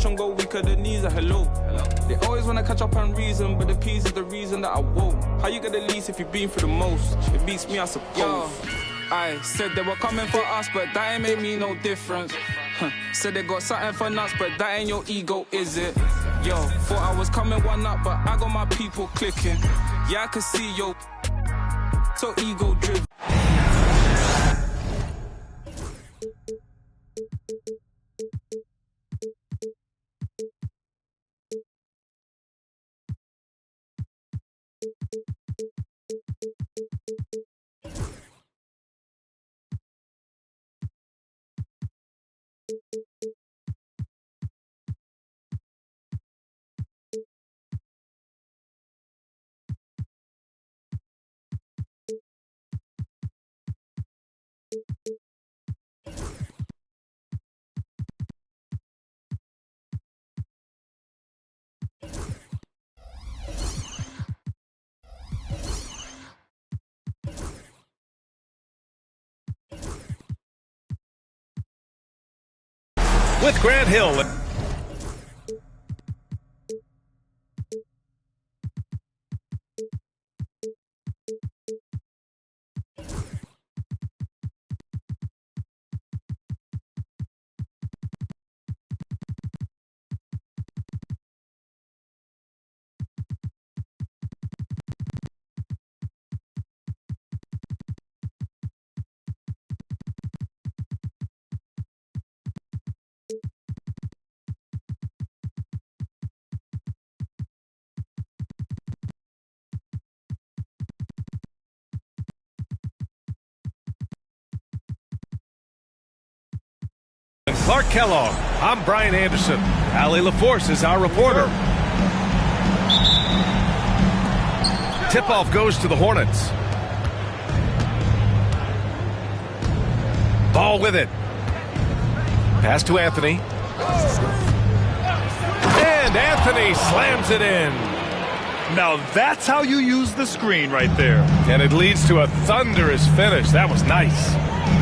touch and go weak at the knees, hello. They always wanna catch up and reason, but the peas is the reason that I woke. How you get the least if you've been for the most? It beats me, I suppose. Yo, I said they were coming for us, but that ain't made me no difference. Said they got something for nuts, but that ain't your ego, is it? Yo, thought I was coming one up, but I got my people clicking. Yeah, I can see yo, so ego driven. With Grant Hill. Clark Kellogg, I'm Brian Anderson. Allie LaForce is our reporter. Tip-off goes to the Hornets. Ball with it. Pass to Anthony. And Anthony slams it in. Now that's how you use the screen right there. And it leads to a thunderous finish. That was nice.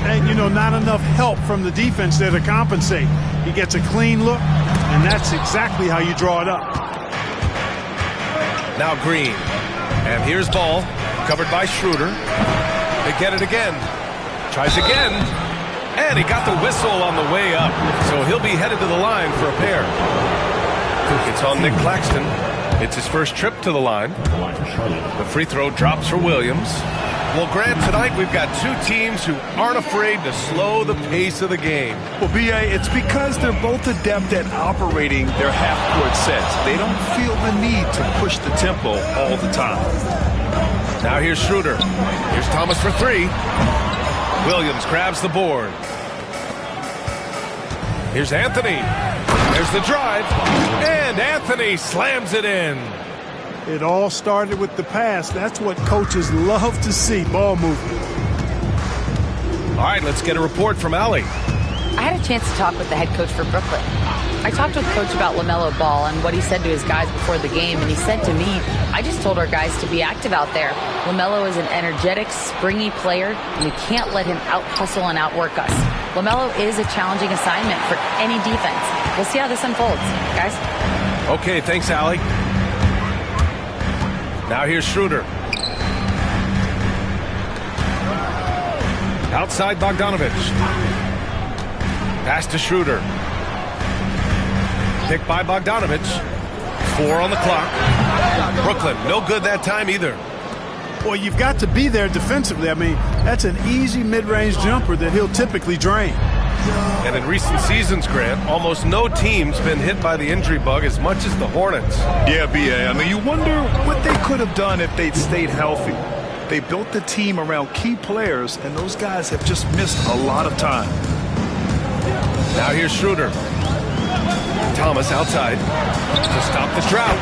And, you know, not enough help from the defense there to compensate. He gets a clean look, and that's exactly how you draw it up. Now Green. And here's ball. Covered by Schroeder. They get it again. Tries again. And he got the whistle on the way up. So he'll be headed to the line for a pair. It's on Nick Claxton. It's his first trip to the line. The free throw drops for Williams. Well, Grant, tonight we've got two teams who aren't afraid to slow the pace of the game. Well, B.A., it's because they're both adept at operating their half-court sets. They don't feel the need to push the tempo all the time. Now here's Schroeder. Here's Thomas for three. Williams grabs the board. Here's Anthony. There's the drive. And Anthony slams it in. It all started with the pass. That's what coaches love to see, ball movement. All right, let's get a report from Allie. I had a chance to talk with the head coach for Brooklyn. I talked with Coach about LaMelo Ball and what he said to his guys before the game, and he said to me, I just told our guys to be active out there. LaMelo is an energetic, springy player, and we can't let him out-hustle and outwork us. LaMelo is a challenging assignment for any defense. We'll see how this unfolds, guys. Okay, thanks, Allie. Now here's Schroeder. Outside Bogdanovich. Pass to Schroeder. Picked by Bogdanovich. 4 on the clock. Brooklyn, no good that time either. Well, you've got to be there defensively. I mean, that's an easy mid-range jumper that he'll typically drain. And in recent seasons, Grant, almost no team's been hit by the injury bug as much as the Hornets. Yeah, B.A. I mean, you wonder what they could have done if they'd stayed healthy. They built the team around key players, and those guys have just missed a lot of time. Now here's Schroeder. Thomas outside to stop the drought.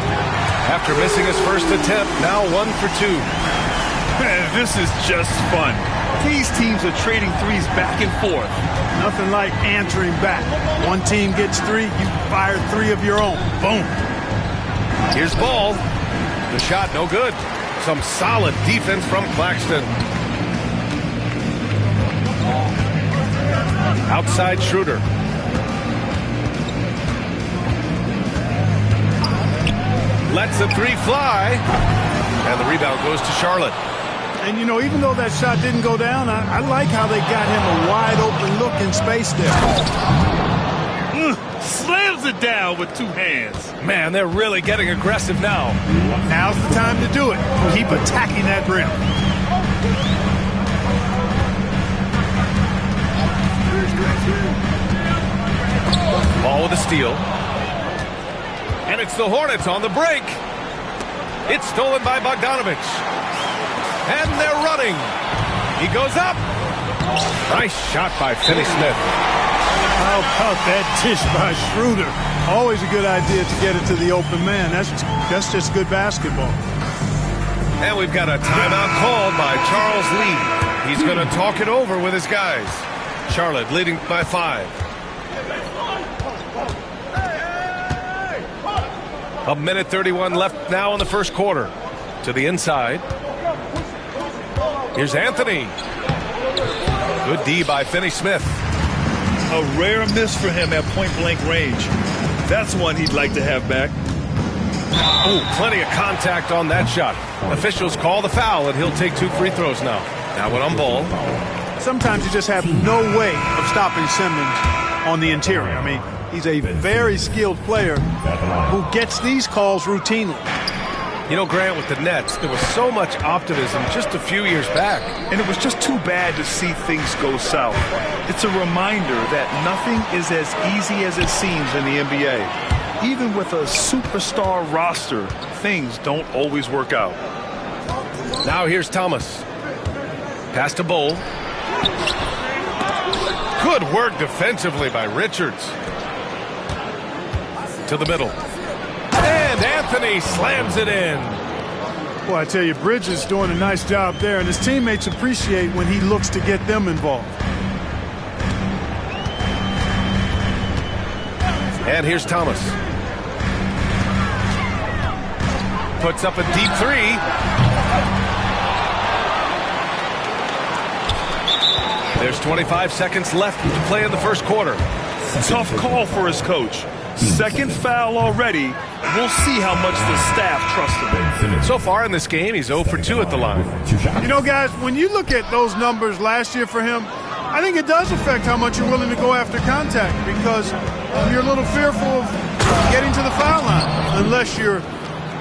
After missing his first attempt, now 1 for 2. Man, this is just fun. These teams are trading threes back and forth. Nothing like answering back. One team gets 3, you fire 3 of your own. Boom. Here's Ball. The shot no good. Some solid defense from Claxton. Outside Schroeder. Lets the three fly. And the rebound goes to Charlotte. And, you know, even though that shot didn't go down, I like how they got him a wide-open look in space there. Slams it down with two hands. Man, they're really getting aggressive now. Now's the time to do it. Keep attacking that rim. Ball with a steal. And it's the Hornets on the break. It's stolen by Bogdanovich. And they're running. He goes up. Nice shot by Finney-Smith. How about that dish by Schroeder? Always a good idea to get it to the open man. That's just good basketball. And we've got a timeout called by Charles Lee. He's going to talk it over with his guys. Charlotte leading by 5. A minute 31 left now in the first quarter. To the inside. Here's Anthony. Good D by Finney-Smith. A rare miss for him at point-blank range. That's one he'd like to have back. Oh, plenty of contact on that shot. Officials call the foul, and he'll take 2 free throws now. Now one on ball. Sometimes you just have no way of stopping Simmons on the interior. I mean, he's a very skilled player who gets these calls routinely. You know, Grant, with the Nets, there was so much optimism just a few years back. And it was just too bad to see things go south. It's a reminder that nothing is as easy as it seems in the NBA. Even with a superstar roster, things don't always work out. Now here's Thomas. Pass to Bull. Good work defensively by Richards. To the middle. And Anthony slams it in. Well, I tell you, Bridges doing a nice job there, and his teammates appreciate when he looks to get them involved. And here's Thomas. Puts up a deep 3. There's 25 seconds left to play in the first quarter. Tough call for his coach. Second foul already. We'll see how much the staff trusts him. So far in this game, he's 0 for 2 at the line. You know, guys, when you look at those numbers last year for him, I think it does affect how much you're willing to go after contact, because you're a little fearful of getting to the foul line unless you're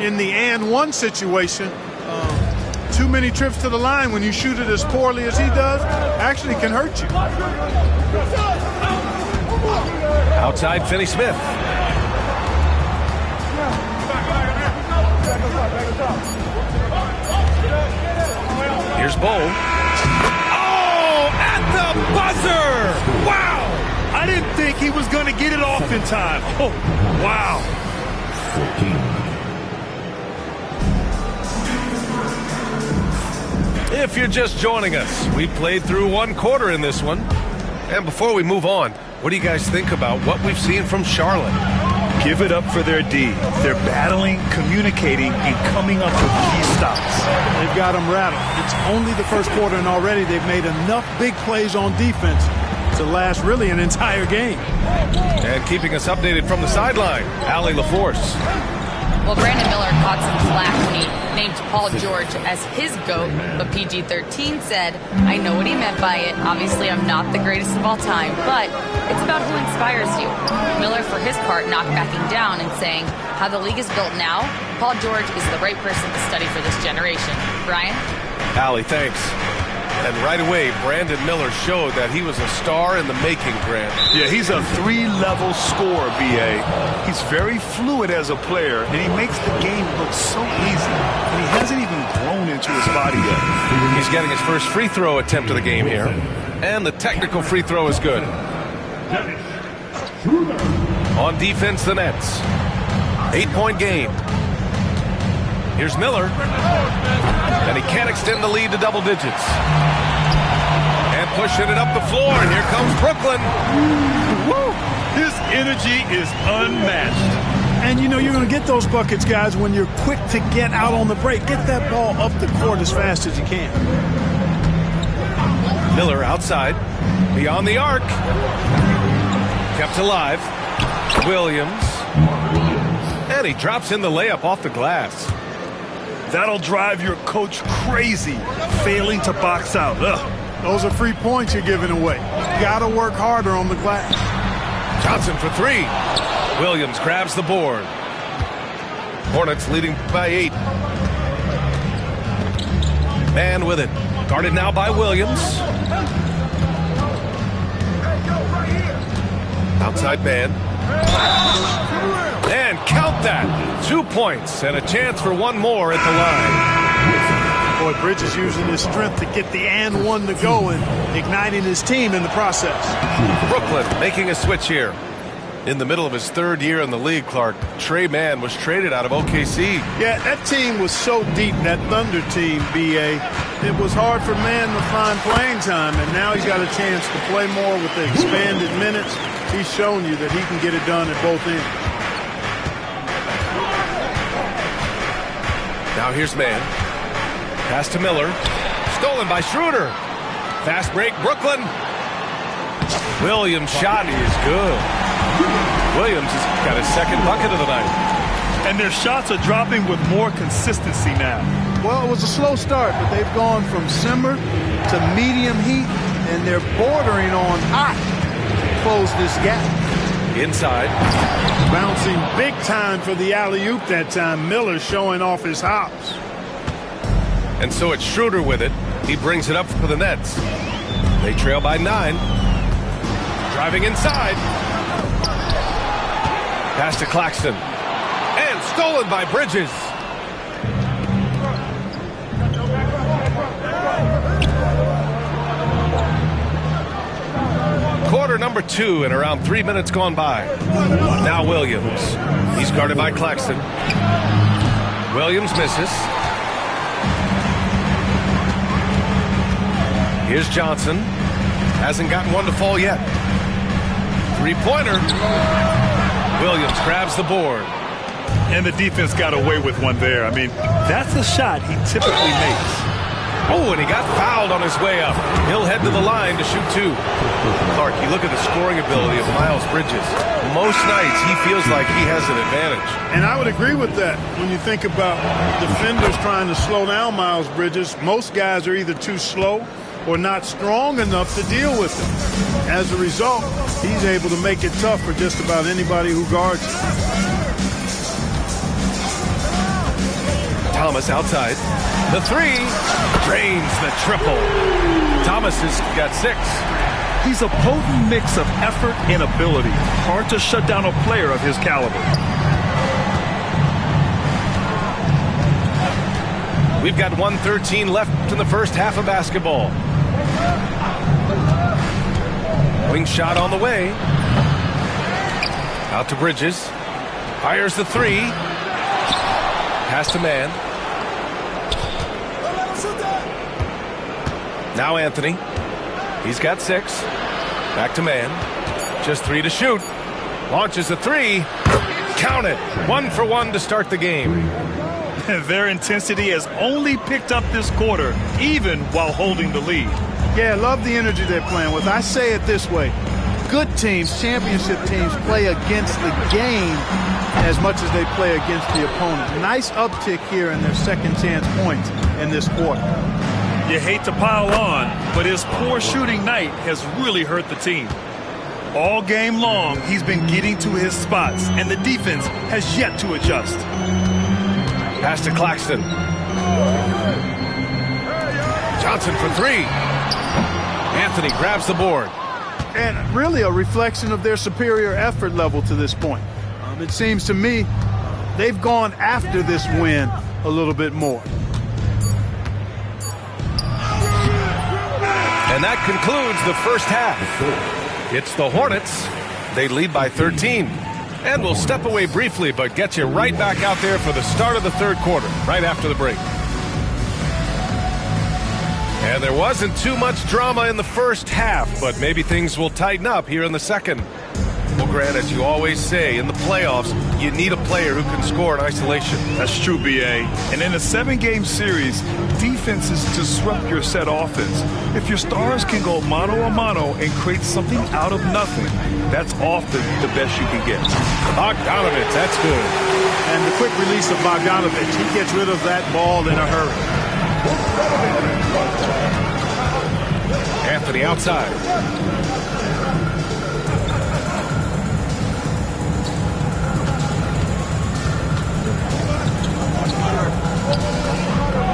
in the and one situation. Too many trips to the line when you shoot it as poorly as he does actually can hurt you. Outside Finney-Smith. Here's Bull. Oh, at the buzzer! Wow! I didn't think he was going to get it off in time. Oh, wow. If you're just joining us, we played through 1 quarter in this one. And before we move on, what do you guys think about what we've seen from Charlotte? Give it up for their D. They're battling, communicating, and coming up with key stops. They've got them rattled. It's only the first quarter, and already they've made enough big plays on defense to last really an entire game. And keeping us updated from the sideline, Allie LaForce. Well, Brandon Miller caught some flack when he named Paul George as his GOAT, but PG-13 said, I know what he meant by it. Obviously, I'm not the greatest of all time, but it's about who inspires you. Miller, for his part, not backing down and saying, how the league is built now, Paul George is the right person to study for this generation. Brian? Allie, thanks. And right away, Brandon Miller showed that he was a star in the making, Grant. Yeah, he's a 3-level scorer, B.A. He's very fluid as a player, and he makes the game look so easy. And he hasn't even grown into his body yet. He's getting his first free throw attempt of the game here. And the technical free throw is good. On defense, the Nets. 8-point game. Here's Miller. And he can't extend the lead to double digits. And pushing it up the floor, and here comes Brooklyn. Woo! His energy is unmatched. And, you know, you're going to get those buckets, guys, when you're quick to get out on the break. Get that ball up the court as fast as you can. Miller outside. Beyond the arc. Kept alive. Williams. And he drops in the layup off the glass. That'll drive your coach crazy, failing to box out. Ugh. Those are free points you're giving away. You got to work harder on the glass. Johnson for three. Williams grabs the board. Hornets leading by 8. Man with it. Guarded now by Williams. Outside man. And count that. 2 points and a chance for one more at the line. Boy, Bridges using his strength to get the and one to go and igniting his team in the process. Brooklyn making a switch here. In the middle of his 3rd year in the league, Clark, Trey Mann was traded out of OKC. Yeah, that team was so deep, that Thunder team, B.A. It was hard for Mann to find playing time, and now he's got a chance to play more with the expanded minutes. He's shown you that he can get it done at both ends. Now here's Mann. Pass to Miller. Stolen by Schroeder. Fast break, Brooklyn. Williams' shot is good. Williams has got his 2nd bucket of the night. And their shots are dropping with more consistency now. Well, it was a slow start, but they've gone from simmer to medium heat, and they're bordering on hot to close this gap. Inside. Bouncing big time for the alley-oop that time. Miller showing off his hops. And so it's Schroeder with it. He brings it up for the Nets. They trail by 9. Driving inside. Pass to Claxton. And stolen by Bridges. Quarter number 2 and around 3 minutes gone by. Now Williams. He's guarded by Claxton. Williams misses. Here's Johnson. Hasn't gotten one to fall yet. 3-pointer. Williams grabs the board. And the defense got away with one there. I mean, that's a shot he typically makes. Oh, and he got fouled on his way up. He'll head to the line to shoot 2. Clark, you look at the scoring ability of Miles Bridges. Most nights he feels like he has an advantage. And I would agree with that. When you think about defenders trying to slow down Miles Bridges, most guys are either too slow or not strong enough to deal with him. As a result, he's able to make it tough for just about anybody who guards him. Thomas outside. The 3 drains the triple. Thomas has got 6. He's a potent mix of effort and ability. Hard to shut down a player of his caliber. We've got 1:13 left in the first half of basketball. Wing shot on the way. Out to Bridges. Fires the 3. Pass to Man. Now Anthony. He's got 6. Back to Man. Just 3 to shoot. Launches a 3. Count it. 1 for 1 to start the game. Their intensity has only picked up this quarter, even while holding the lead. Yeah, I love the energy they're playing with. I say it this way. Good teams, championship teams, play against the game as much as they play against the opponent. Nice uptick here in their second chance points in this quarter. You hate to pile on, but his poor shooting night has really hurt the team. All game long, he's been getting to his spots, and the defense has yet to adjust. Pass to Claxton. Johnson for 3. Anthony grabs the board. And really a reflection of their superior effort level to this point. It seems to me they've gone after this win a little bit more. And that concludes the first half. It's the Hornets. They lead by 13. And we'll step away briefly, but get you right back out there for the start of the third quarter, right after the break. And there wasn't too much drama in the first half, but maybe things will tighten up here in the second. Well, Grant, as you always say, in the playoffs, you need a player who can score in isolation. That's true, B.A. And in a 7-game series, defenses disrupt your set offense. If your stars can go mano-a-mano and create something out of nothing, that's often the best you can get. Bogdanovich, that's good. And the quick release of Bogdanovich, he gets rid of that ball in a hurry. Anthony outside.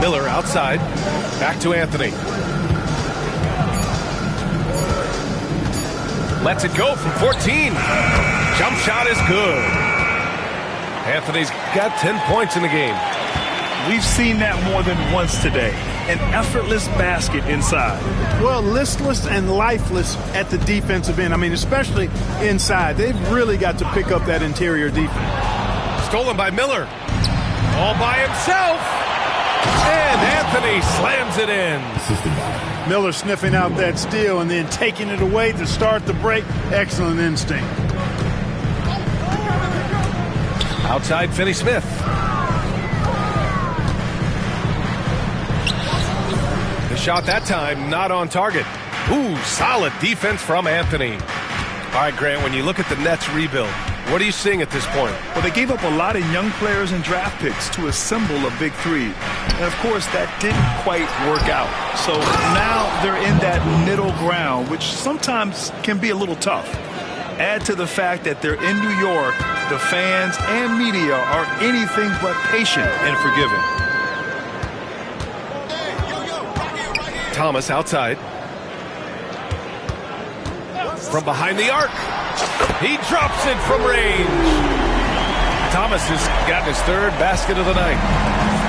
Miller outside. Back to Anthony. Lets it go from 14. Jump shot is good. Anthony's got 10 points in the game. We've seen that more than once today. An effortless basket inside. Well, listless and lifeless at the defensive end. I mean, especially inside. They've really got to pick up that interior defense. Stolen by Miller. All by himself. And Anthony slams it in. Miller sniffing out that steal and then taking it away to start the break. Excellent instinct. Outside, Finney-Smith. The shot that time not on target. Ooh, solid defense from Anthony. All right, Grant, when you look at the Nets rebuild, what are you seeing at this point? Well, they gave up a lot of young players and draft picks to assemble a big three. And, of course, that didn't quite work out. So now they're in that middle ground, which sometimes can be a little tough. Add to the fact that they're in New York, the fans and media are anything but patient and forgiving. Thomas outside. From behind the arc. He drops it from range. Thomas has gotten his third basket of the night.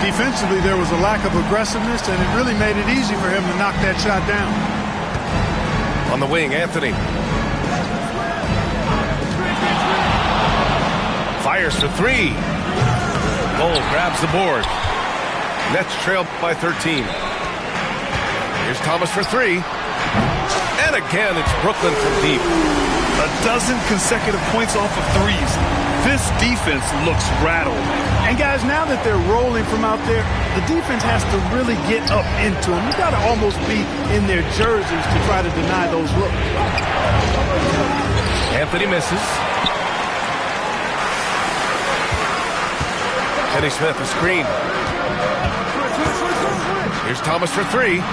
Defensively, there was a lack of aggressiveness, and it really made it easy for him to knock that shot down. On the wing, Anthony. Fires for three. Cole grabs the board. Nets trail by 13. Here's Thomas for three. And again, it's Brooklyn from deep. A dozen consecutive points off of threes. This defense looks rattled. And guys, now that they're rolling from out there, the defense has to really get up into them. You got to almost be in their jerseys to try to deny those looks. Anthony misses. Finney-Smith, a screen. Here's Thomas for three.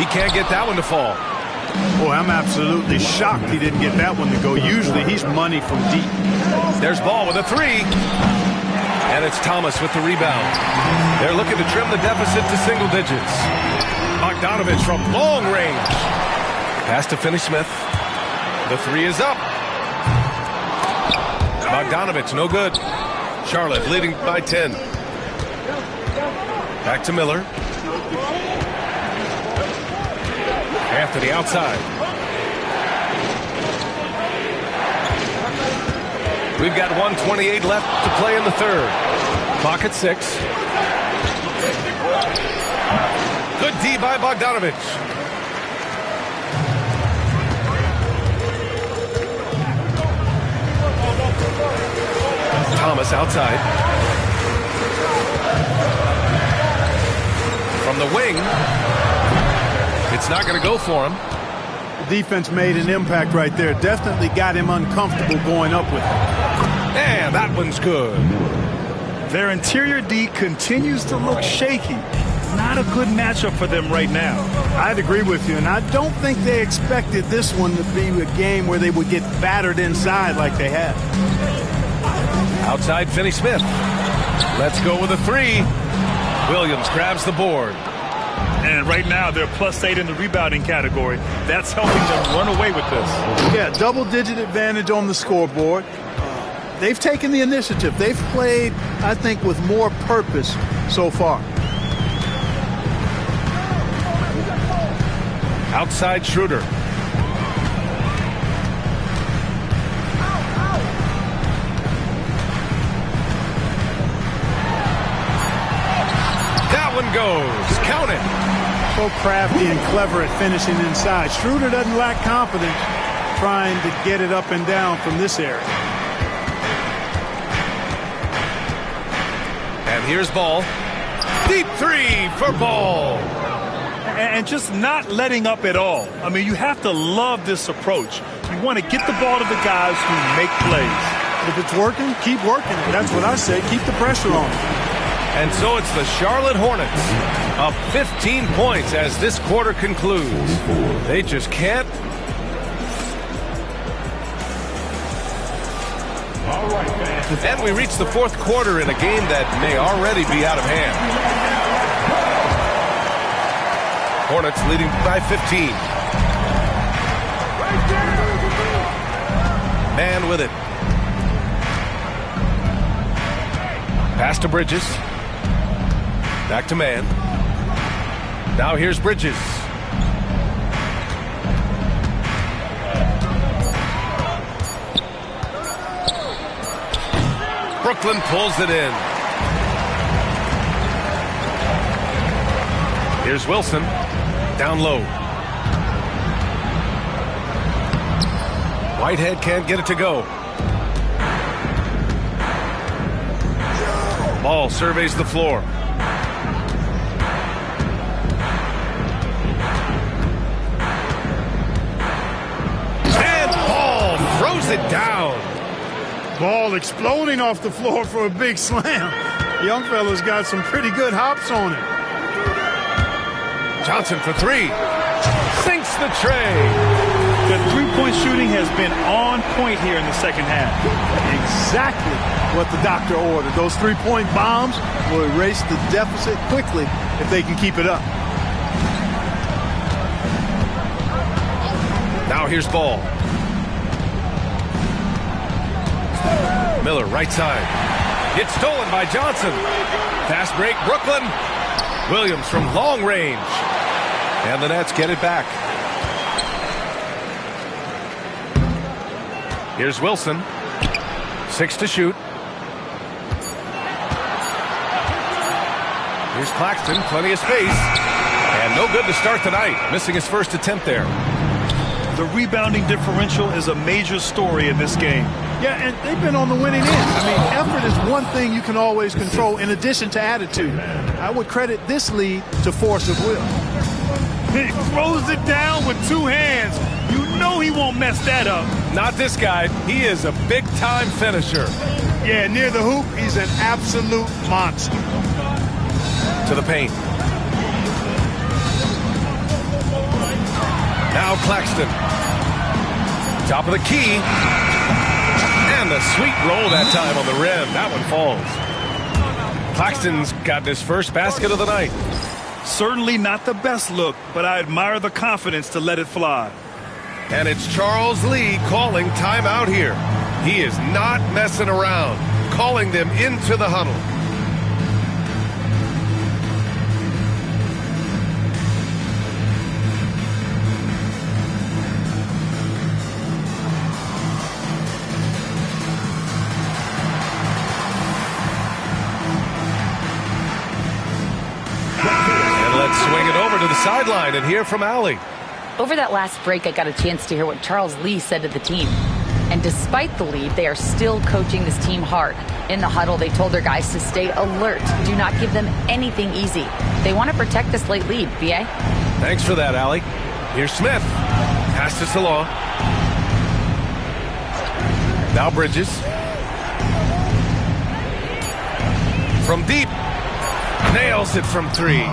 He can't get that one to fall. Boy, I'm absolutely shocked he didn't get that one to go. Usually he's money from deep. There's Ball with a three. And it's Thomas with the rebound. They're looking to trim the deficit to single digits. Bogdanovich from long range. Pass to Finney-Smith. The three is up. Bogdanovich, no good. Charlotte leading by 10. Back to Miller. Anthony outside. We've got 1:28 left to play in the third. Clock at 6. Good D by Bogdanovich. Thomas outside. From the wing. It's not going to go for him. The defense made an impact right there. Definitely got him uncomfortable going up with it. And that one's good. Their interior D continues to look shaky. Not a good matchup for them right now. I'd agree with you, and I don't think they expected this one to be a game where they would get battered inside like they have. Outside, Finney-Smith. Let's go with a three. Williams grabs the board. And right now, they're +8 in the rebounding category. That's helping them run away with this. Yeah, double-digit advantage on the scoreboard. They've taken the initiative. They've played, I think, with more purpose so far. Outside, Schroeder. That one goes. Count it. So crafty and clever at finishing inside. Schroeder doesn't lack confidence trying to get it up and down from this area. And here's Ball. Deep three for Ball. And just not letting up at all. I mean, you have to love this approach. You want to get the ball to the guys who make plays. If it's working, keep working it. That's what I say. Keep the pressure on. And so it's the Charlotte Hornets up 15 points as this quarter concludes. They just can't. And we reach the fourth quarter in a game that may already be out of hand. Hornets leading by 15. Man with it. Pass to Bridges. Back to man. Now here's Bridges. Brooklyn pulls it in. Here's Wilson. Down low. Whitehead can't get it to go. Ball surveys the floor. And Ball throws it down. Ball exploding off the floor for a big slam. Young fella's got some pretty good hops on it. Johnson for three. Sinks the tray. The three-point shooting has been on point here in the second half. Exactly what the doctor ordered. Those three-point bombs will erase the deficit quickly if they can keep it up. Now here's Ball. Miller right side. It's stolen by Johnson. Fast break Brooklyn. Williams from long range. And the Nets get it back. Here's Wilson. 6 to shoot. Here's Claxton. Plenty of space. And no good to start tonight. Missing his first attempt there. The rebounding differential is a major story in this game. Yeah, and they've been on the winning end. I mean, effort is one thing you can always control in addition to attitude. I would credit this lead to force of will. He throws it down with two hands. You know he won't mess that up. Not this guy. He is a big-time finisher. Yeah, near the hoop, he's an absolute monster. To the paint. Now Claxton. Top of the key. And the sweet roll that time on the rim. That one falls. Claxton's got his first basket of the night. Certainly not the best look, but I admire the confidence to let it fly. And it's Charles Lee calling timeout here. He is not messing around, calling them into the huddle. And let's swing it over to the sideline and hear from Allie. Over that last break, I got a chance to hear what Charles Lee said to the team. And despite the lead, they are still coaching this team hard. In the huddle, they told their guys to stay alert. Do not give them anything easy. They want to protect this late lead, B.A. Thanks for that, Allie. Here's Smith. Pass to Salah. Now Bridges. From deep. Nails it from three.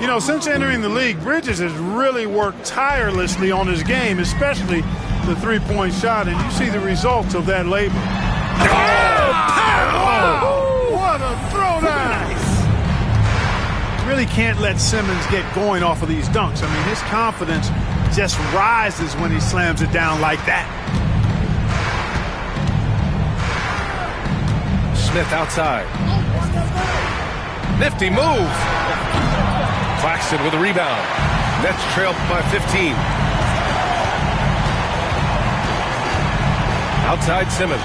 You know, since entering the league, Bridges has really worked tirelessly on his game, especially the three-point shot, and you see the results of that labor. Oh, what a throwdown! Nice. Really can't let Simmons get going off of these dunks. I mean, his confidence just rises when he slams it down like that. Smith outside. Nifty move. Claxton with a rebound. Nets trail by 15. Outside Simmons.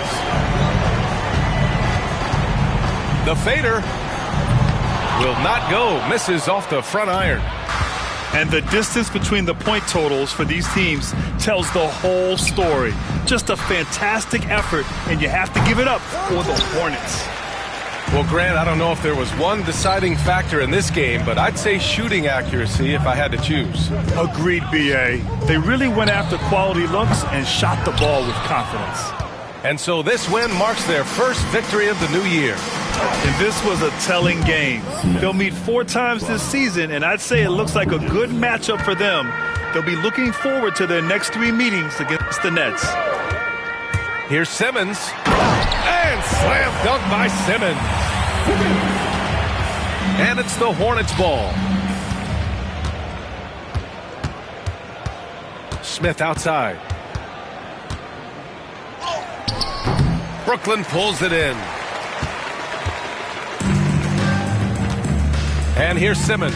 The fader will not go. Misses off the front iron. And the distance between the point totals for these teams tells the whole story. Just a fantastic effort, and you have to give it up for the Hornets. Well, Grant, I don't know if there was one deciding factor in this game, but I'd say shooting accuracy if I had to choose. Agreed, B.A. They really went after quality looks and shot the ball with confidence. And so this win marks their first victory of the new year. And this was a telling game. They'll meet 4 times this season, and I'd say it looks like a good matchup for them. They'll be looking forward to their next 3 meetings against the Nets. Here's Simmons. And slam dunk by Simmons. And it's the Hornets' ball. Smith outside. Brooklyn pulls it in. And here's Simmons.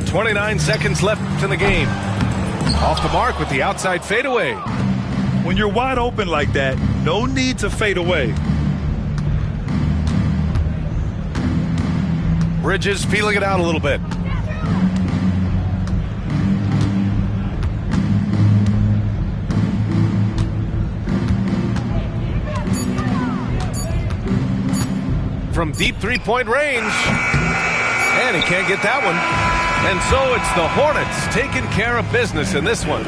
.29 seconds left in the game. Off the mark with the outside fadeaway. When you're wide open like that, no need to fade away. Bridges feeling it out a little bit. From deep three-point range. And he can't get that one. And so it's the Hornets taking care of business in this one.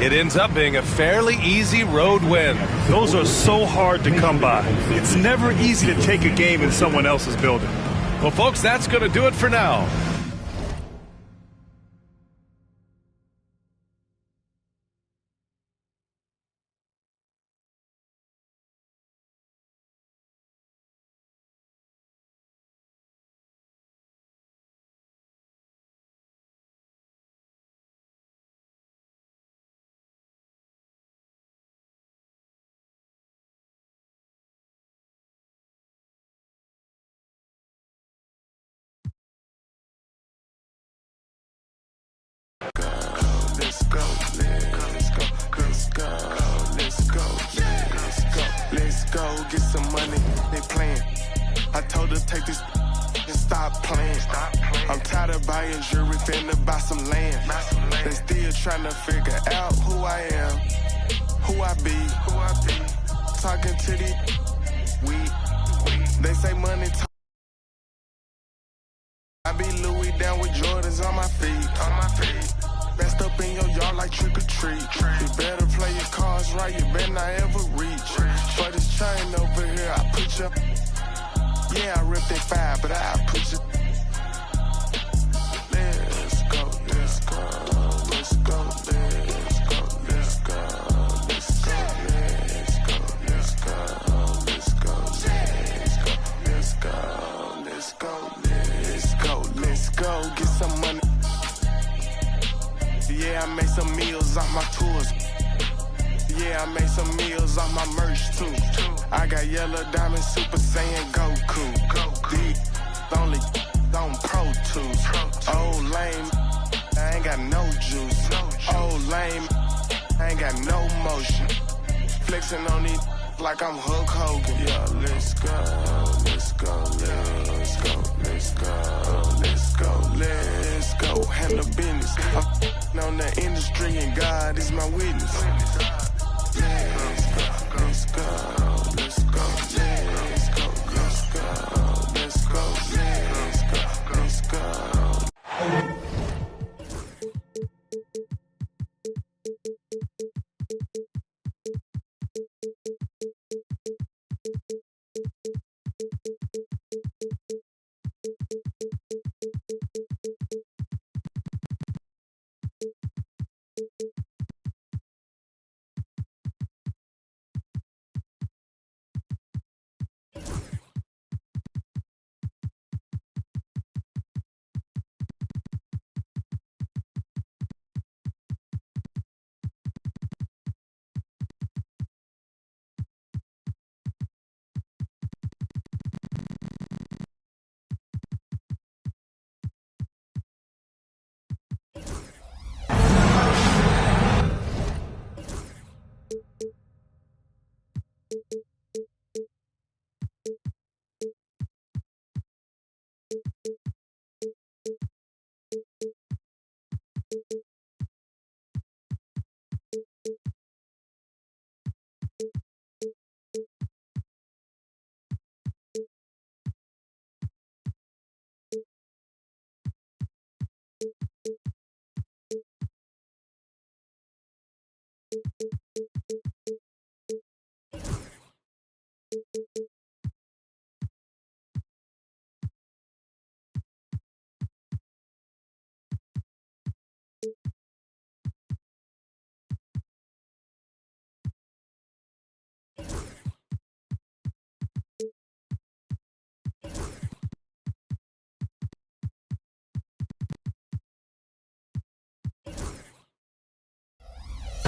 It ends up being a fairly easy road win. Those are so hard to come by. It's never easy to take a game in someone else's building. Well, folks, that's going to do it for now. Let's go, get some money, they playing. I told her take this and stop playing. I'm tired of buying jewelry, finna buy some land. They still trying to figure out who I am, who I be. Talking to the we. They say money talk. I be Louis down with Jordans on my feet. Best up in your yard like trick or treat. You better play your cards right, you better not ever reach. For this chain over here, I put you. Yeah, I ripped that 5, but I put you. Let's go, let's go, let's go, let's go, let's go, let's go, let's go, let's go, let's go, let's go, let's go, let's go, get some money. Yeah, I made some meals off my tours. Yeah, I made some meals off my merch too. I got yellow diamond Super Saiyan Goku. These only on Pro Tools. Oh lame, I ain't got no juice. Oh lame, I ain't got no motion. Flexing on these like I'm Hulk Hogan. Yeah, let's go, let's go, let's go, let's go, let's go, let's go. Handle business. I'm on the industry and God is my witness. Let's go, let's go, let's go, let's go, let's go, let's go, let's go, let's go.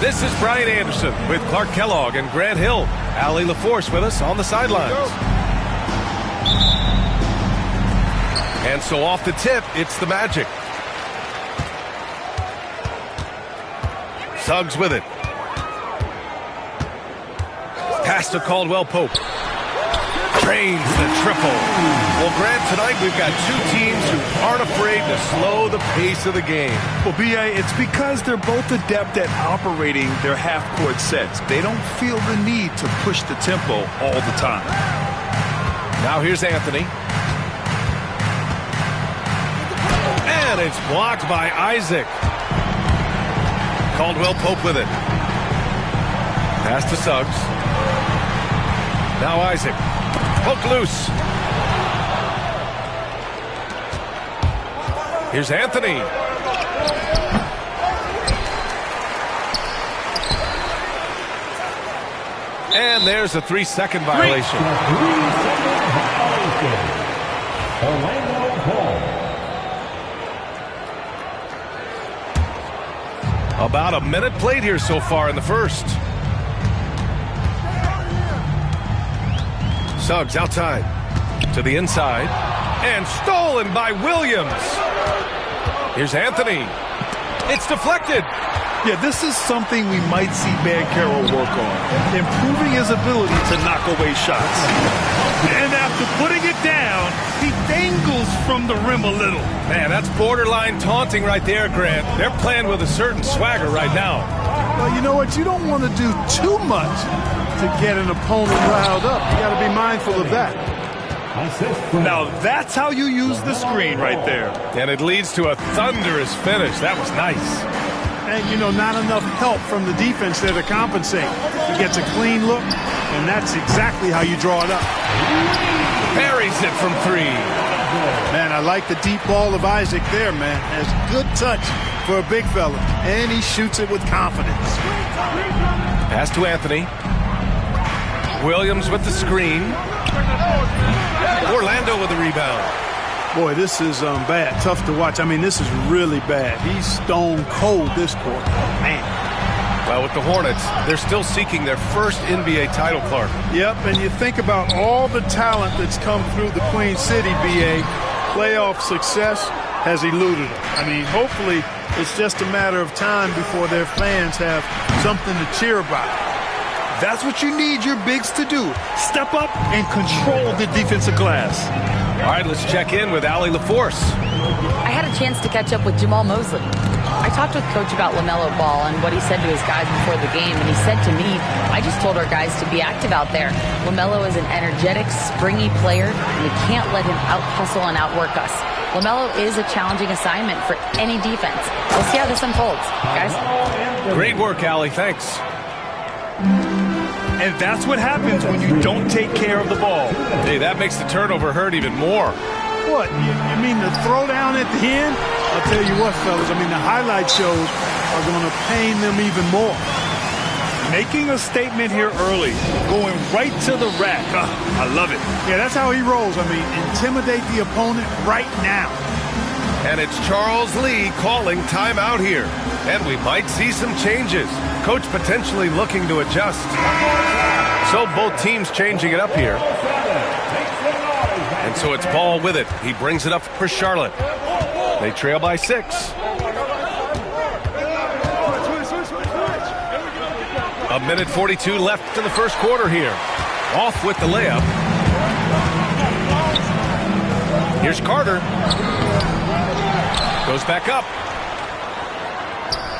This is Brian Anderson with Clark Kellogg and Grant Hill. Allie LaForce with us on the sidelines. And so off the tip, it's the Magic. Suggs with it. Pass to Caldwell Pope. Drains the triple. Well, Grant, tonight we've got two teams who aren't afraid to slow the pace of the game. Well, B.A., it's because they're both adept at operating their half-court sets. They don't feel the need to push the tempo all the time. Now here's Anthony. And it's blocked by Isaac. Caldwell Pope with it. Pass to Suggs. Now Isaac. Poke loose. Here's Anthony. And there's a 3-second violation. About a minute played here so far in the first. Suggs outside to the inside and stolen by Williams. Here's Anthony. It's deflected. Yeah, this is something we might see Banchero work on, improving his ability to knock away shots. And after putting it down, he dangles from the rim a little. Man, that's borderline taunting right there, Grant. They're playing with a certain swagger right now. Well, you know what? You don't want to do too much to get an opponent riled up. You got to be mindful of that. Now that's how you use the screen right there. And it leads to a thunderous finish. That was nice. And, you know, not enough help from the defense there to compensate. He gets a clean look, and that's exactly how you draw it up. Buries it from three. Man, I like the deep ball of Isaac there, man. Has good touch for a big fella, and he shoots it with confidence. Pass to Anthony. Williams with the screen. Orlando with the rebound. Boy, this is bad. Tough to watch. I mean, this is really bad. He's stone cold this quarter. Man. Well, with the Hornets, they're still seeking their first NBA title, Clark. Yep, and you think about all the talent that's come through the Queen City, BA. Playoff success has eluded them. I mean, hopefully it's just a matter of time before their fans have something to cheer about. That's what you need your bigs to do. Step up and control the defensive glass. All right, let's check in with Allie LaForce. I had a chance to catch up with Jamal Mosley. I talked with Coach about LaMelo Ball and what he said to his guys before the game, and he said to me, I just told our guys to be active out there. LaMelo is an energetic, springy player, and we can't let him out-hustle and outwork us. LaMelo is a challenging assignment for any defense. We'll see how this unfolds, guys. Great work, Allie. Thanks. And that's what happens when you don't take care of the ball. Hey, that makes the turnover hurt even more. What, you mean the throwdown at the end? I'll tell you what, fellas, I mean, the highlight shows are going to pain them even more. Making a statement here early, going right to the rack. I love it. Yeah, that's how he rolls. I mean, intimidate the opponent right now. And it's Charles Lee calling timeout here. And we might see some changes. Coach potentially looking to adjust. So both teams changing it up here. And so it's Ball with it. He brings it up for Charlotte. They trail by 6. A minute 42 left in the first quarter here. Off with the layup. Here's Carter. Goes back up.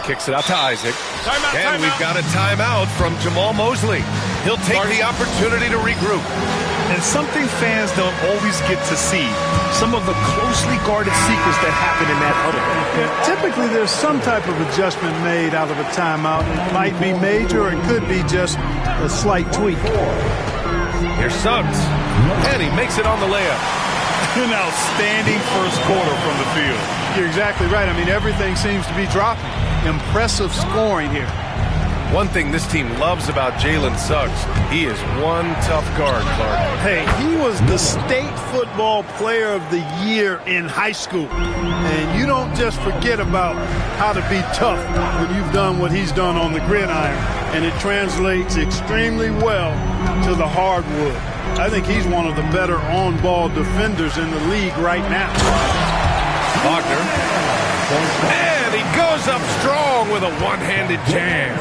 Kicks it out to Isaac. And we've got a timeout from Jamal Mosley. He'll take the opportunity to regroup. And something fans don't always get to see, some of the closely guarded secrets that happen in that huddle. Yeah, typically there's some type of adjustment made out of a timeout. It might be major or it could be just a slight tweak. Here's Suggs. And he makes it on the layup. An outstanding first quarter from the field. You're exactly right. I mean, everything seems to be dropping. Impressive scoring here. One thing this team loves about Jalen Suggs, he is one tough guard, Clark. Hey, he was the state football player of the year in high school. And you don't just forget about how to be tough when you've done what he's done on the gridiron. And it translates extremely well to the hardwood. I think he's one of the better on-ball defenders in the league right now. Wagner. And he goes up strong with a one-handed jam.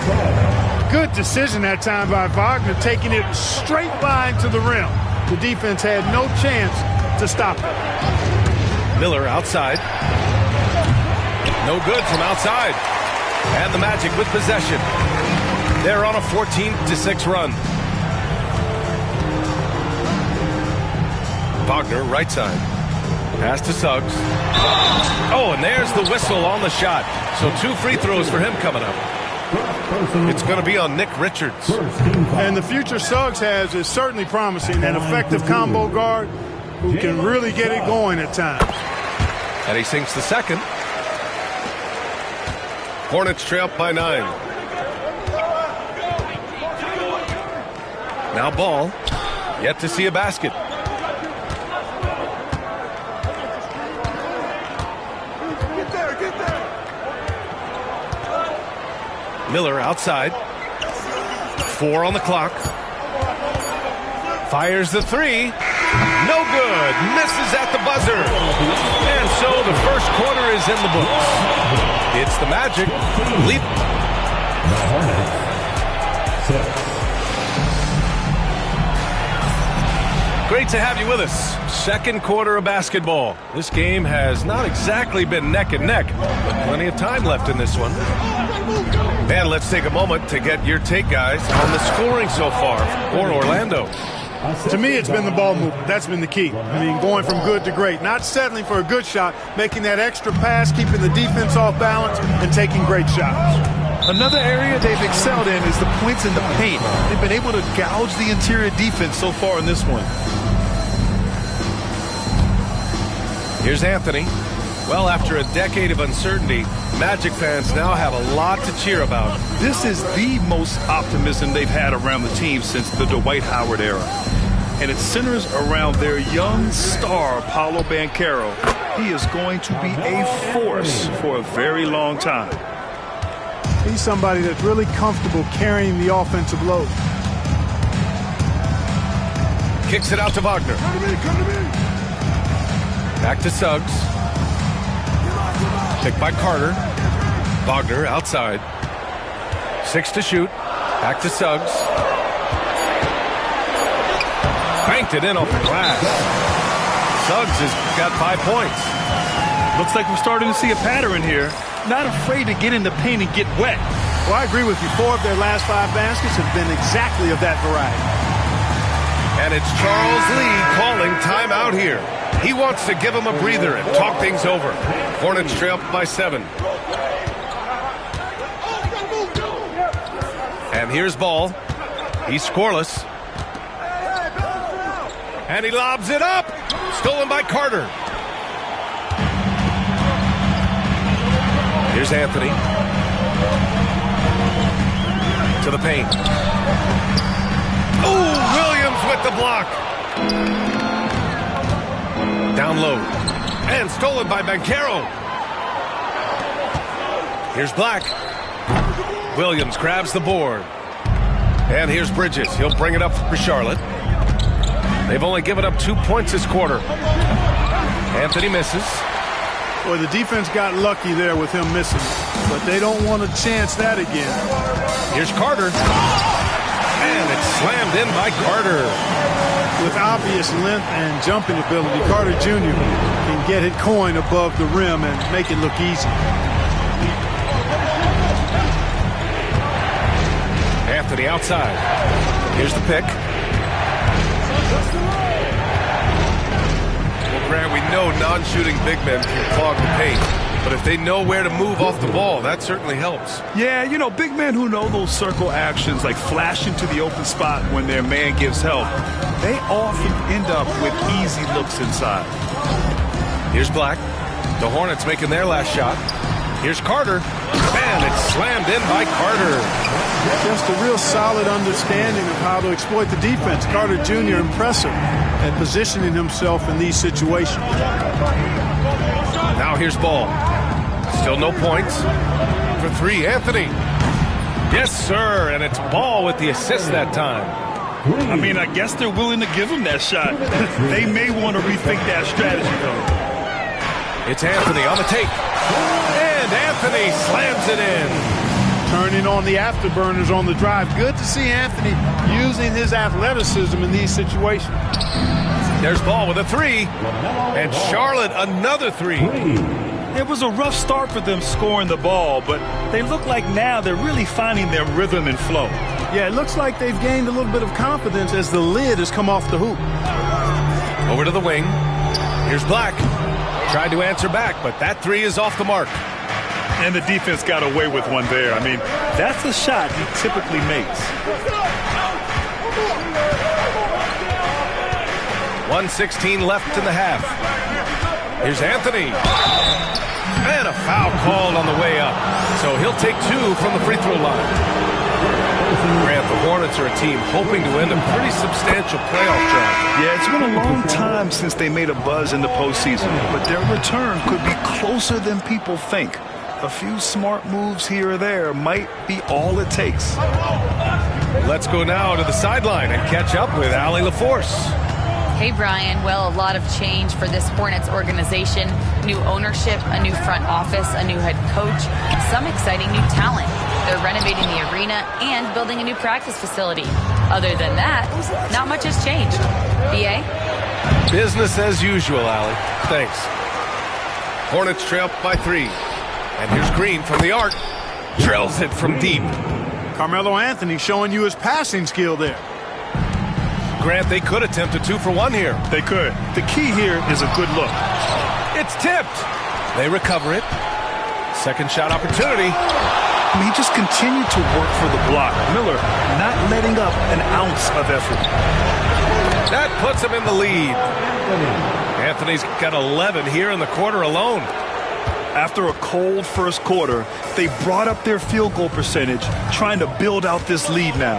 Good decision that time by Wagner, taking it straight line to the rim. The defense had no chance to stop it. Miller outside. No good from outside. And the Magic with possession. They're on a 14-6 run. Wagner, right side. Pass to Suggs. Oh, and there's the whistle on the shot. So 2 free throws for him coming up. It's going to be on Nick Richards. And the future Suggs has is certainly promising. An effective combo guard who can really get it going at times. And he sinks the second. Hornets trail up by 9. Now Ball. Yet to see a basket. Miller outside. 4 on the clock. Fires the 3. No good. Misses at the buzzer. And so the first quarter is in the books. It's the Magic. Lead. Great to have you with us. Second quarter of basketball. This game has not exactly been neck and neck, but plenty of time left in this one. And let's take a moment to get your take, guys, on the scoring so far for Orlando. To me, it's been the ball movement. That's been the key. I mean, going from good to great. Not settling for a good shot, making that extra pass, keeping the defense off balance, and taking great shots. Another area they've excelled in is the points in the paint. They've been able to gouge the interior defense so far in this one. Here's Anthony. Well, after a decade of uncertainty, Magic fans now have a lot to cheer about. This is the most optimism they've had around the team since the Dwight Howard era. And it centers around their young star, Paolo Banchero. He is going to be a force for a very long time. He's somebody that's really comfortable carrying the offensive load. Kicks it out to Wagner. Come to me. Back to Suggs. Picked by Carter. Wagner outside. 6 to shoot. Back to Suggs. Banked it in off the glass. Suggs has got 5 points. Looks like we're starting to see a pattern here. Not afraid to get in the paint and get wet. Well, I agree with you. 4 of their last 5 baskets have been exactly of that variety. And it's Charles Lee calling timeout here. He wants to give him a breather and talk things over. Hornets trail up by 7. And here's Ball. He's scoreless. And he lobs it up. Stolen by Carter. Here's Anthony. To the paint. Oh, Williams with the block. Down low. And stolen by Banchero. Here's Black. Williams grabs the board. And here's Bridges. He'll bring it up for Charlotte. They've only given up 2 points this quarter. Anthony misses. Boy, the defense got lucky there with him missing. But they don't want to chance that again. Here's Carter. And it's slammed in by Carter. With obvious length and jumping ability, Carter Jr. can get it coin above the rim and make it look easy. Anthony outside. Here's the pick. Well, Grant, we know non-shooting big men can clog the paint. But if they know where to move off the ball, that certainly helps. Yeah, you know, big men who know those circle actions, like flashing to the open spot when their man gives help, they often end up with easy looks inside. Here's Black. The Hornets making their last shot. Here's Carter. And it's slammed in by Carter. just a real solid understanding of how to exploit the defense. Carter Jr. impressive at positioning himself in these situations. Now here's Ball. Still no points. For three, Anthony. Yes, sir, and it's Ball with the assist that time. I mean, I guess they're willing to give him that shot. They may want to rethink that strategy, though. It's Anthony on the take. And Anthony slams it in. Turning on the afterburners on the drive. Good to see Anthony using his athleticism in these situations. There's Ball with a three. And Charlotte another three. It was a rough start for them scoring the ball, but they look like now they're really finding their rhythm and flow. Yeah, it looks like they've gained a little bit of confidence as the lid has come off the hoop. Over to the wing. Here's Black. Tried to answer back, but that three is off the mark. And the defense got away with one there. I mean, that's a shot he typically makes. 1:16 left in the half. Here's Anthony. And a foul called on the way up. So he'll take two from the free throw line. Grant, the Hornets are a team hoping to end a pretty substantial playoff drive. Yeah, it's been a long time since they made a buzz in the postseason, but their return could be closer than people think. A few smart moves here or there might be all it takes. Let's go now to the sideline and catch up with Allie LaForce. Hey, Brian. Well, a lot of change for this Hornets organization. New ownership, a new front office, a new head coach, some exciting new talent. They're renovating the arena and building a new practice facility. Other than that, not much has changed. B.A.? Business as usual, Allie. Thanks. Hornets trail by three. And here's Green from the arc. Drills it from deep. Carmelo Anthony showing you his passing skill there. Grant, they could attempt a 2-for-1 here. They could. The key here is a good look. It's tipped. They recover it. Second shot opportunity. He just continued to work for the block. Miller not letting up an ounce of effort. That puts him in the lead. Anthony's got 11 here in the quarter alone. After a cold first quarter, they brought up their field goal percentage, trying to build out this lead now.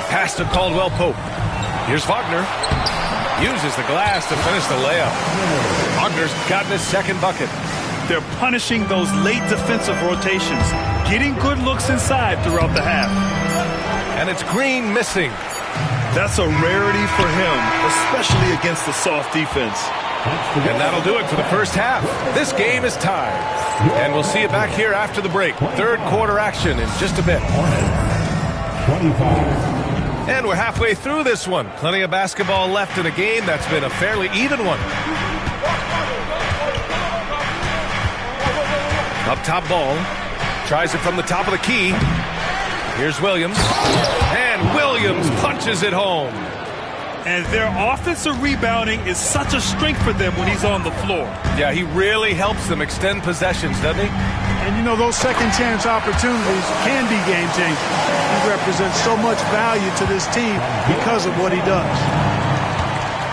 Pass to Caldwell Pope. Here's Wagner. Uses the glass to finish the layup. Wagner's gotten his second bucket. They're punishing those late defensive rotations, getting good looks inside throughout the half. And it's Green missing. That's a rarity for him, especially against the soft defense. And that'll do it for the first half. This game is tied. And we'll see you back here after the break. Third quarter action in just a bit. 25. And we're halfway through this one. Plenty of basketball left in a game that's been a fairly even one. Up top Ball. Tries it from the top of the key. Here's Williams. And Williams punches it home. And their offensive rebounding is such a strength for them when he's on the floor. Yeah, he really helps them extend possessions, doesn't he? And, you know, those second chance opportunities can be game-changing. He represents so much value to this team because of what he does.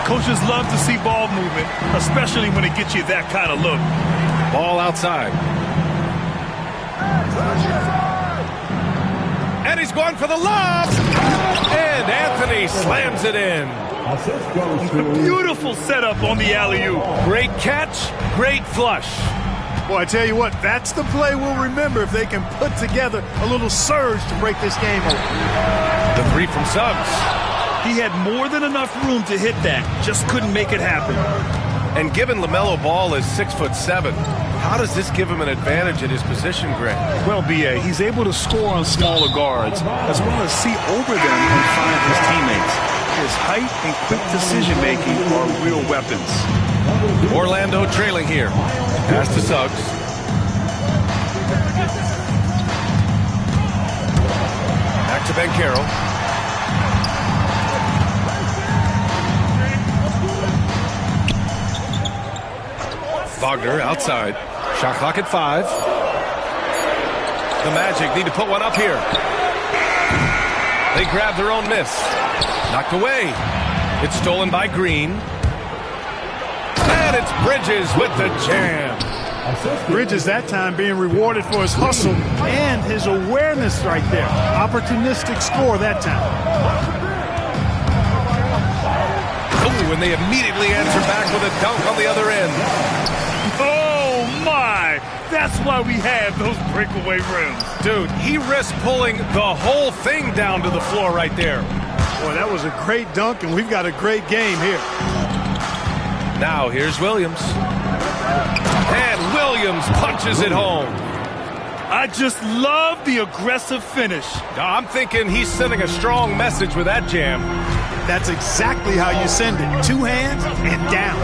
Coaches love to see ball movement, especially when it gets you that kind of look. Ball outside. And he's going for the lob. And Anthony slams it in. Beautiful setup on the alley-oop. Great catch, great flush. Well, I tell you what, that's the play we'll remember if they can put together a little surge to break this game open. The three from Suggs. He had more than enough room to hit that, just couldn't make it happen. And given LaMelo Ball is 6'7", how does this give him an advantage at his position, Grant? Well, B.A., he's able to score on smaller guards, as well as see over them and find his teammates. His height and quick decision-making are real weapons. Orlando trailing here. Pass to Suggs. Back to Banchero. Wagner outside. Shot clock at 5. The Magic need to put one up here. They grab their own miss. Knocked away. It's stolen by Green. And it's Bridges with the jam. Bridges that time being rewarded for his hustle and his awareness right there. Opportunistic score that time. Oh, and they immediately answer back with a dunk on the other end. Oh, my! That's why we have those breakaway rims. Dude, he risked pulling the whole thing down to the floor right there. Boy, that was a great dunk, and we've got a great game here. Now here's Williams. And Williams punches it home. I just love the aggressive finish. I'm thinking he's sending a strong message with that jam. That's exactly how you send it. Two hands and down.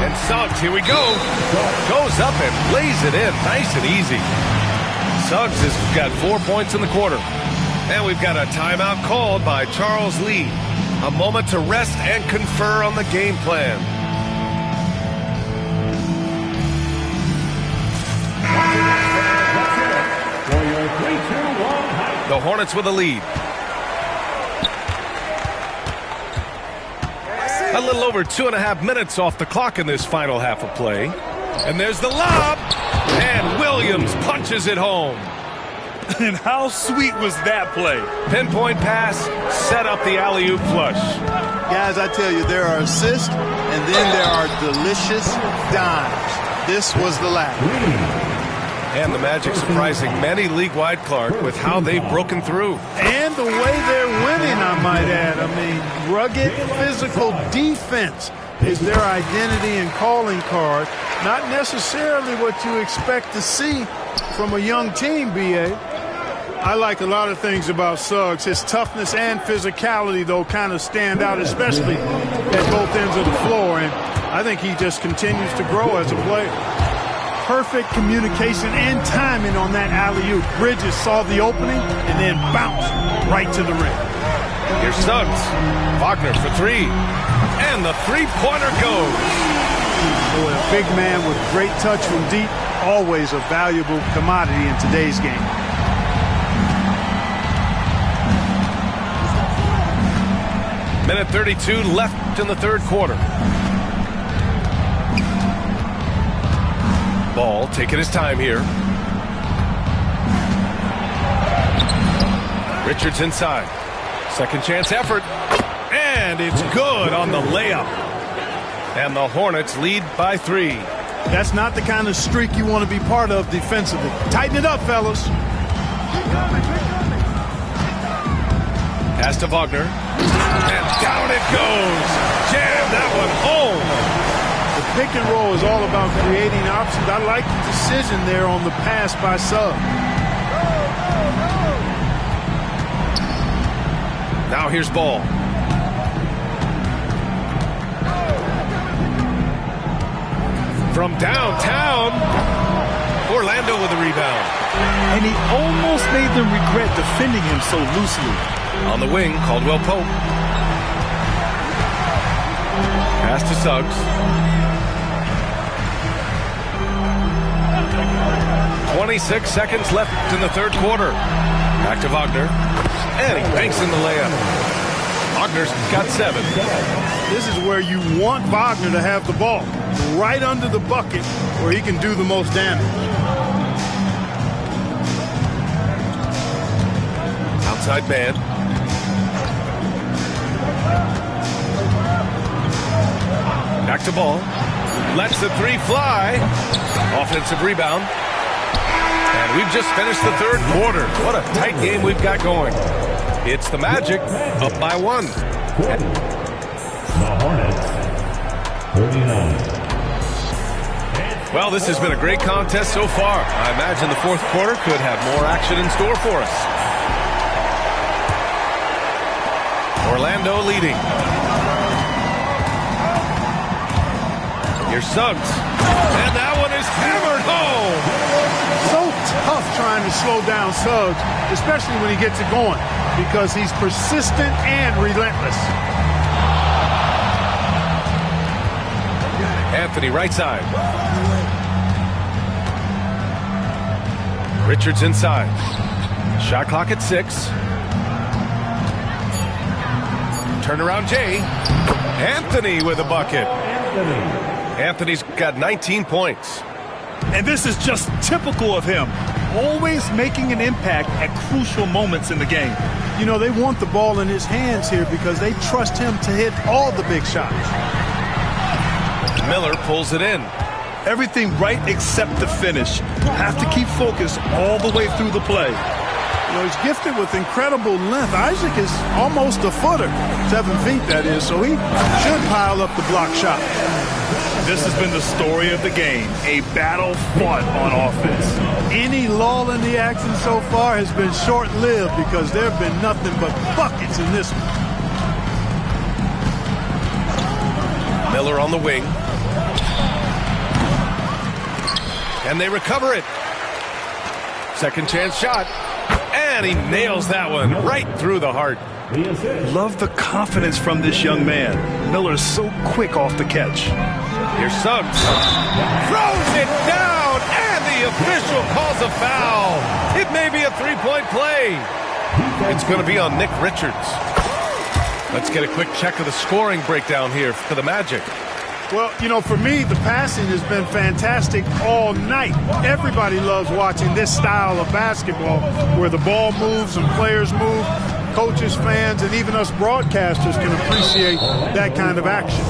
And Suggs, here we go. Goes up and lays it in. Nice and easy. Suggs has got 4 points in the quarter. And we've got a timeout called by Charles Lee. A moment to rest and confer on the game plan. The Hornets with a lead. A little over 2.5 minutes off the clock in this final half of play. And there's the lob. And Williams punches it home. And how sweet was that play? Pinpoint pass, set up the alley-oop flush. Guys, I tell you, there are assists, and then there are delicious dimes. This was the last. And the Magic surprising many league-wide, Clark, with how they've broken through. And the way they're winning, I might add. I mean, rugged physical defense is their identity and calling card. Not necessarily what you expect to see from a young team, B.A. I like a lot of things about Suggs. His toughness and physicality, though, kind of stand out, especially at both ends of the floor. And I think he just continues to grow as a player. Perfect communication and timing on that alley-oop. Bridges saw the opening and then bounced right to the rim. Here's Suggs. Wagner for three. And the three-pointer goes. Boy, a big man with great touch from deep, always a valuable commodity in today's game. Minute 32 left in the third quarter. Ball taking his time here. Richards inside. Second chance effort. And it's good on the layup. And the Hornets lead by 3. That's not the kind of streak you want to be part of defensively. Tighten it up, fellas. Pass to Wagner. And down it goes. Jam that one home. The pick and roll is all about creating options. I like the decision there on the pass by Suggs. Now here's Ball. From downtown, Orlando with a rebound. And he almost made them regret defending him so loosely. On the wing, Caldwell Pope. Pass to Suggs. 26 seconds left in the third quarter. Back to Wagner. And he banks in the layup. Wagner's got 7. This is where you want Wagner to have the ball. Right under the bucket where he can do the most damage. Outside man. Back to Ball. Lets the three fly. Offensive rebound. And we've just finished the third quarter. What a tight game we've got going. It's the Magic up by 1. The Hornets, 39. Well, this has been a great contest so far. I imagine the fourth quarter could have more action in store for us. Orlando leading. Here's Suggs. And that one is hammered home. So tough trying to slow down Suggs, especially when he gets it going, because he's persistent and relentless. Anthony right side. Richards inside. Shot clock at 6. Turnaround Jay. Anthony with a bucket. Anthony's got 19 points. And this is just typical of him, always making an impact at crucial moments in the game. You know, they want the ball in his hands here because they trust him to hit all the big shots. Miller pulls it in. Everything right except the finish. Have to keep focused all the way through the play. You know, he's gifted with incredible length. Isaac is almost a footer, 7 feet that is, so he should pile up the block shot. This has been the story of the game, a battle fought on offense. Any lull in the action so far has been short-lived because there have been nothing but buckets in this one. Miller on the wing. And they recover it. Second chance shot. And he nails that one right through the heart. Love the confidence from this young man. Miller's so quick off the catch. Here's Suggs. Throws it down, and the official calls a foul. It may be a three-point play. It's going to be on Nick Richards. Let's get a quick check of the scoring breakdown here for the Magic. Well, you know, for me, the passing has been fantastic all night. Everybody loves watching this style of basketball where the ball moves and players move. Coaches, fans, and even us broadcasters can appreciate that kind of action.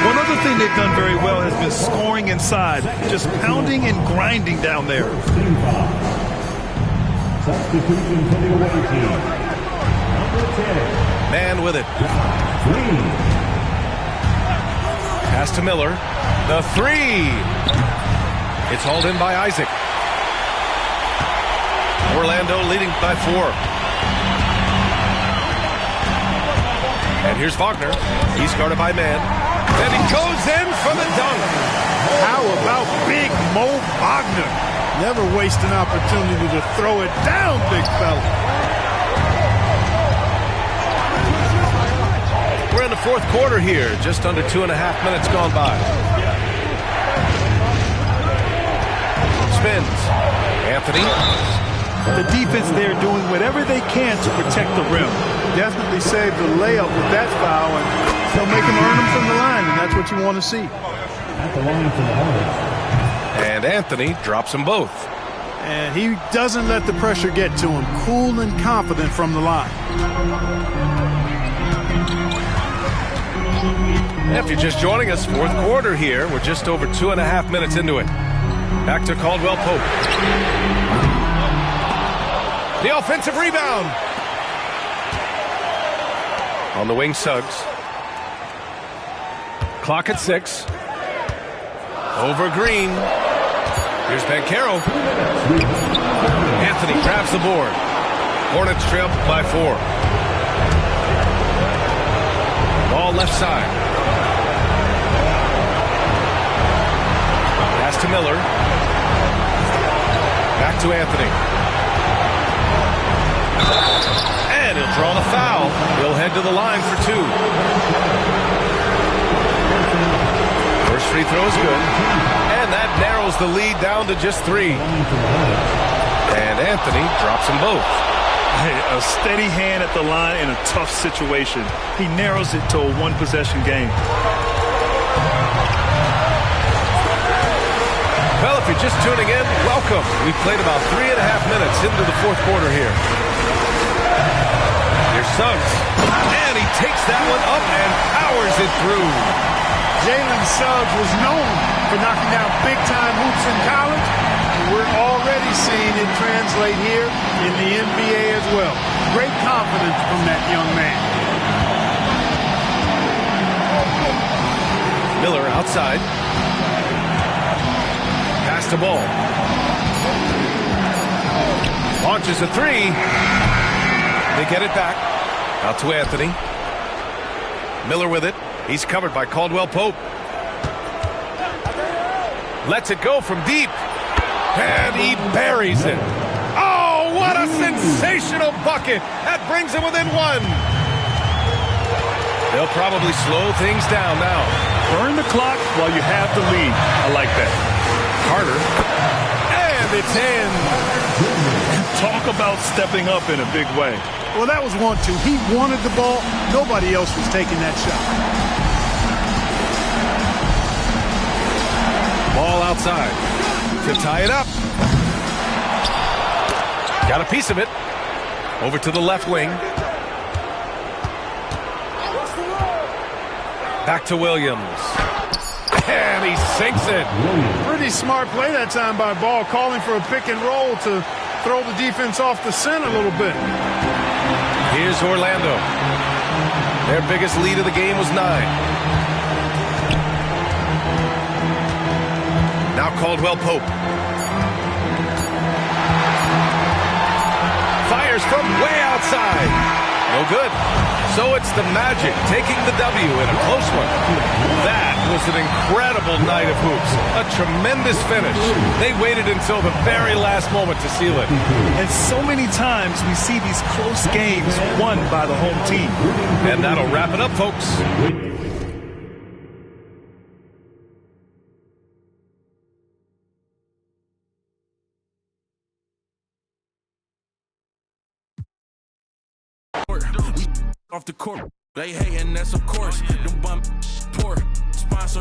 One other thing they've done very well has been scoring inside, just pounding and grinding down there. Substitution for the away team. Number 10. Man with it. Pass to Miller. The three. It's hauled in by Isaac. Orlando leading by 4. And here's Wagner. He's guarded by man. And he goes in for the dunk. How about big Mo Wagner? Never waste an opportunity to throw it down, big fella. We're in the fourth quarter here. Just under 2.5 minutes gone by. Spins. Anthony. The defense there doing whatever they can to protect the rim. Definitely saved the layup with that foul, and they'll make him earn them from the line, and that's what you want to see. At the line for the Hornets. And Anthony drops them both. And he doesn't let the pressure get to him. Cool and confident from the line. If you're just joining us, fourth quarter here. We're just over 2.5 minutes into it. Back to Caldwell Pope. The offensive rebound. On the wing, Suggs. Clock at 6. Over Green. Here's Banchero. Anthony grabs the board. Hornets trail by 4. Ball left side. Pass to Miller. Back to Anthony. And he'll draw the foul. He'll head to the line for 2. First free throw is good. And that narrows the lead down to just 3. And Anthony drops them both. Hey, a steady hand at the line in a tough situation. He narrows it to a one-possession game. Well, if you're just tuning in, welcome. We've played about 3.5 minutes into the fourth quarter here. Here's Suggs. And he takes that one up and powers it through. Jalen Suggs was known for knocking down big-time hoops in college. And we're already seeing it translate here in the NBA as well. Great confidence from that young man. Miller outside. Pass to Ball. Launches a 3. They get it back. Out to Anthony. Miller with it. He's covered by Caldwell Pope. Lets it go from deep. And he buries it. Oh, what a sensational bucket. That brings him within 1. They'll probably slow things down now. Burn the clock while you have the lead. I like that. Carter. And it's in. Talk about stepping up in a big way. Well, that was 1-2. He wanted the ball. Nobody else was taking that shot. Ball outside. to tie it up. Got a piece of it. Over to the left wing. Back to Williams. And he sinks it. Pretty smart play that time by Ball, calling for a pick and roll to throw the defense off the scent a little bit. Here's Orlando. Their biggest lead of the game was 9. Now Caldwell Pope. Fires from way outside. No good. So it's the Magic taking the W in a close one. That was an incredible night of hoops. A tremendous finish. They waited until the very last moment to seal it. And so many times we see these close games won by the home team. And that'll wrap it up, folks. Off the court, they hating, that's of course. Them bum